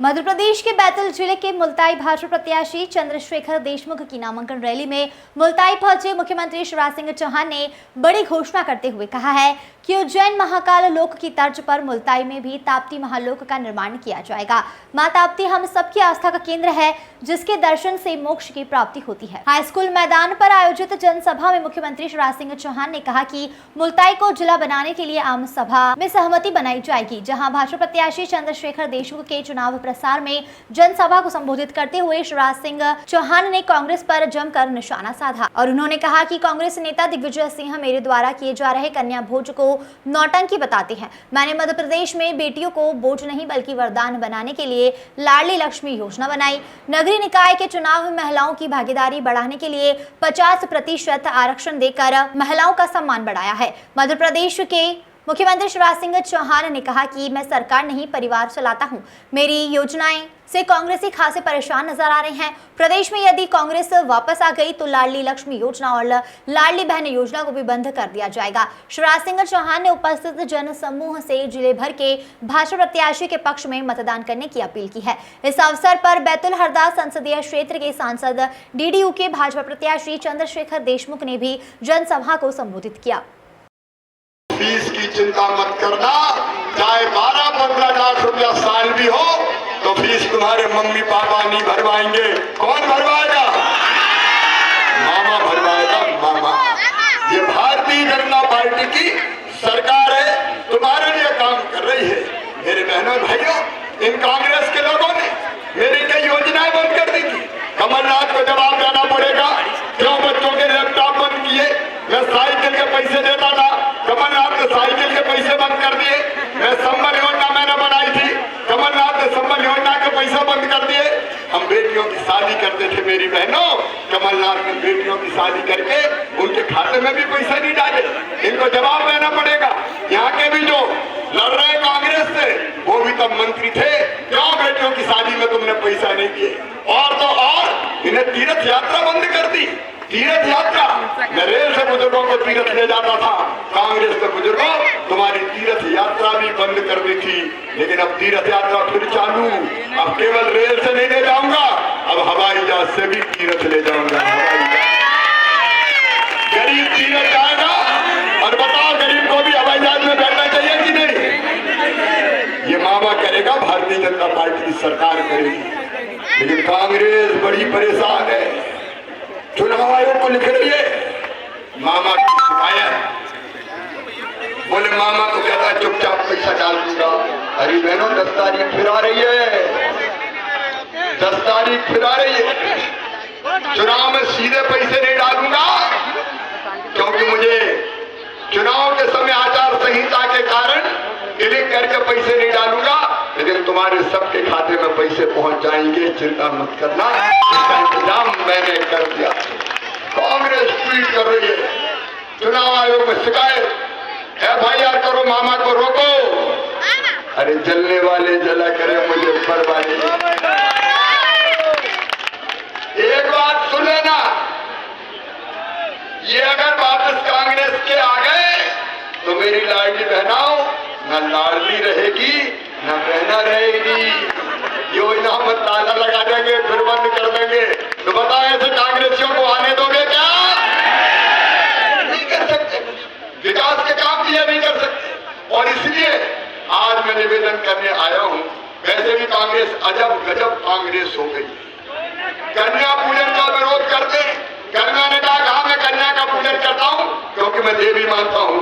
मध्य प्रदेश के बैतूल जिले के मुल्ताई भाजपा प्रत्याशी चंद्रशेखर देशमुख की नामांकन रैली में मुल्ताई पहुंचे मुख्यमंत्री शिवराज सिंह चौहान ने बड़ी घोषणा करते हुए कहा है कि उज्जैन महाकाल लोक की तर्ज पर मुल्ताई में भी ताप्ती महालोक का निर्माण किया जाएगा। मां ताप्ती हम सबकी आस्था का केंद्र है, जिसके दर्शन से मोक्ष की प्राप्ति होती है। हाई स्कूल मैदान पर आयोजित जनसभा में मुख्यमंत्री शिवराज सिंह चौहान ने कहा कि मुल्ताई को जिला बनाने के लिए आम सभा में सहमति बनाई जाएगी, जहां भाजपा प्रत्याशी चंद्रशेखर देशमुख के चुनाव प्रसार में जनसभा को संबोधित करते हुए शिवराज सिंह चौहान ने कांग्रेस पर जमकर निशाना साधा और उन्होंने कहा कि कांग्रेस नेता दिग्विजय सिंह मेरे द्वारा किए जा रहे कन्या भोज को नौटंकी बताते हैं। मैंने मध्य प्रदेश में बेटियों को बोझ नहीं बल्कि वरदान बनाने के लिए लाडली लक्ष्मी योजना बनाई। नगरीय निकाय के चुनाव में महिलाओं की भागीदारी बढ़ाने के लिए 50% आरक्षण देकर महिलाओं का सम्मान बढ़ाया है। मध्य प्रदेश के मुख्यमंत्री शिवराज सिंह चौहान ने कहा कि मैं सरकार नहीं परिवार चलाता हूं। मेरी योजनाएं से कांग्रेसी खासे परेशान नजर आ रहे हैं। प्रदेश में यदि कांग्रेस वापस आ गई तो लाडली लक्ष्मी योजना और लाडली बहन योजना को भी बंद कर दिया जाएगा। शिवराज सिंह चौहान ने उपस्थित जन समूह से जिले भर के भाजपा प्रत्याशी के पक्ष में मतदान करने की अपील की है। इस अवसर पर बैतूल हरदा संसदीय क्षेत्र के सांसद डीडीयू के भाजपा प्रत्याशी चंद्रशेखर देशमुख ने भी जनसभा को संबोधित किया। फीस की चिंता मत करना, चाहे 12-15 लाख रुपया साल भी हो तो फीस तुम्हारे मम्मी पापा नहीं भरवाएंगे। कौन भरवाएगा? मामा भरवाएगा, मामा। ये भारतीय जनता पार्टी की सरकार है, तुम्हारे लिए काम कर रही है। मेरे बहनों भाइयों, इन कांग्रेस के लोगों ने मेरी कई योजनाएं बंद कर दी थी। कमलनाथ को जवाब देना पड़ेगा, क्यों बच्चों के लैपटॉप बंद किए? मैं साइकिल के पैसे देता था, कमलनाथ ने साइकिल के पैसे बंद कर दिए। मैं संबल योजना मैंने बनाई थी, कमलनाथ ने संबल योजना के पैसे बंद कर दिए। हम बेटियों की शादी करते थे मेरी बहनों, कमलनाथ ने बेटियों की शादी करके उनके खाते में भी पैसा नहीं डाले। इनको जवाब देना पड़ेगा। यहाँ के भी जो लड़ रहे कांग्रेस से, वो भी तब मंत्री थे, क्यों बेटियों की शादी में तुमने पैसा नहीं दिए? और तो और इन्हें तीर्थ यात्रा बंद कर दी। तीर्थ यात्रा, मैं रेल से बुजुर्गों को तीर्थ ले जाता था, कांग्रेस के बुजुर्गों तुम्हारी तीर्थ यात्रा भी बंद कर दी थी। लेकिन अब तीर्थ यात्रा फिर चालू। अब केवल रेल से नहीं ले जाऊंगा, अब हवाई जहाज से भी तीर्थ ले जाऊंगा। गरीब तीर्थ जाएगा, और बताओ गरीब को भी हवाई जहाज में बैठना चाहिए कि नहीं? ये मामा करेगा, भारतीय जनता पार्टी की सरकार करेगी। लेकिन कांग्रेस बड़ी परेशान है, चुनाव आयोग को लिख रही है मामा की शिकायत। बोले मामा को कहता है चुपचाप पैसा डाल दूंगा। अरे बहनों, 10 तारीख फिर आ रही है, 10 तारीख फिर आ रही है। चुनाव में सीधे पैसे नहीं डालूंगा, क्योंकि मुझे चुनाव के समय आचार संहिता के कारण क्लिक करके पैसे नहीं डालूंगा। लेकिन तुम्हारे सबके खाते में पैसे पहुंच जाएंगे, चिंता मत करना, इसका इंतजाम मैंने कर दिया। कांग्रेस ट्वीट कर रही है, चुनाव आयोग में शिकायत, FIR करो, मामा को रोको। अरे जलने वाले जला करे, मुझे परवाह नहीं। एक बात सुन लेना, ये अगर वापस कांग्रेस के आ गए तो मेरी लाडली बहनाओं न लाडली रहेगी न बहना रहेगी। योजना में ताला लगा देंगे, फिर बंद कर देंगे। तो बताओ ऐसे कांग्रेसियों को आने दोगे क्या? नहीं कर सकते, विकास के काम भी नहीं कर सकते। और इसलिए आज मैं निवेदन करने आया हूं। वैसे भी कांग्रेस अजब गजब कांग्रेस हो गई। कन्या पूजन का विरोध करते, कन्या ने कहा मैं कन्या का पूजन करता हूं क्योंकि मैं देवी मानता हूं।